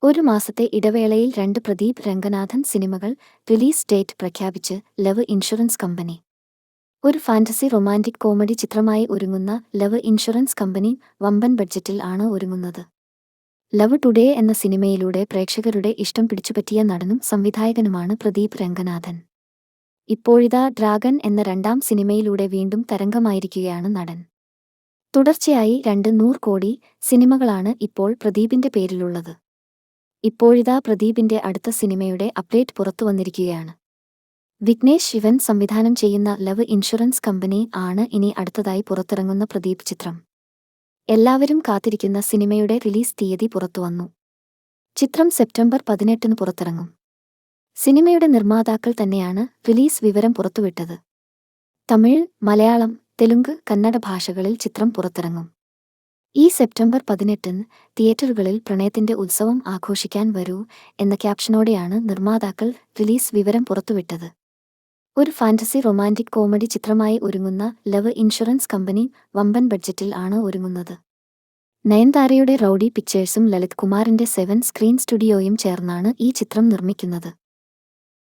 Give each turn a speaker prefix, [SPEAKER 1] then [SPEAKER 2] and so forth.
[SPEAKER 1] ഒരു മാസത്തെ ഇടവേളയിൽ 2 പ്രദീപ് രംഗനാഥൻ സിനിമകൾ റിലീസ് ഡേറ്റ് പ്രഖ്യാപിച്ച് ലവ് ഇൻഷുറൻസ് കമ്പനി. ഒരു ഫാന്റസി റൊമാന്റിക് കോമഡി ചിത്രമായി ഒരുങ്ങുന്ന ലവ് ഇൻഷുറൻസ് കമ്പനി വമ്പൻ ബഡ്ജറ്റിൽ ആണ് ഒരുങ്ങുന്നത്. ലവ് ടുഡേ എന്ന സിനിമയിലൂടെ പ്രേക്ഷകരുടെ ഇഷ്ടം പിടിച്ചുപറ്റിയ നടനും സംവിധായകനുമാണ് പ്രദീപ് രംഗനാഥൻ. ഇപ്പോഴിതാ ഡ്രാഗൺ എന്ന 2ാം സിനിമയിലൂടെ വീണ്ടും തരംഗമായിരിക്കുകയാണ് നടൻ. തുടർച്ചയായി 200 കോടി സിനിമകളാണ് ഇപ്പോൾ പ്രദീപിന്റെ പേരിലുള്ളത്. ഇപ്പോഴിതാ പ്രദീപിന്റെ അടുത്ത സിനിമയുടെ അപ്ഡേറ്റ് പുറത്തുവന്നിരിക്കുകയാണ്. വിഘ്നേഷ് ശിവൻ സംവിധാനം ചെയ്യുന്ന ലവ് ഇൻഷുറൻസ് കമ്പനി ആണ് ഇനി അടുത്തതായി പുറത്തിറങ്ങുന്ന പ്രദീപ് ചിത്രം. എല്ലാവരും കാത്തിരിക്കുന്ന സിനിമയുടെ റിലീസ് തീയതി പുറത്തുവന്നു. ചിത്രം സെപ്റ്റംബർ 18 പുറത്തിറങ്ങും. സിനിമയുടെ നിർമ്മാതാക്കൾ തന്നെയാണ് റിലീസ് വിവരം പുറത്തുവിട്ടത്. തമിഴ്, മലയാളം, തെലുങ്ക്, കന്നഡ ഭാഷകളിൽ ചിത്രം പുറത്തിറങ്ങും. ഈ സെപ്റ്റംബർ 18 തിയേറ്ററുകളിൽ പ്രണയത്തിന്റെ ഉത്സവം ആഘോഷിക്കാൻ വരൂ എന്ന ക്യാപ്ഷനോടെയാണ് നിർമ്മാതാക്കൾ റിലീസ് വിവരം പുറത്തുവിട്ടത്. ഒരു ഫാന്റസി റൊമാന്റിക് കോമഡി ചിത്രമായി ഒരുങ്ങുന്ന ലവ് ഇൻഷുറൻസ് കമ്പനി വമ്പൻ ബഡ്ജറ്റിൽ ആണ് ഒരുങ്ങുന്നത്. നയൻതാരയുടെ റൗഡി പിക്ചേഴ്സും ലളിത് കുമാറിന്റെ 7 സ്ക്രീൻ സ്റ്റുഡിയോയും ചേർന്നാണ് ഈ ചിത്രം നിർമ്മിക്കുന്നത്.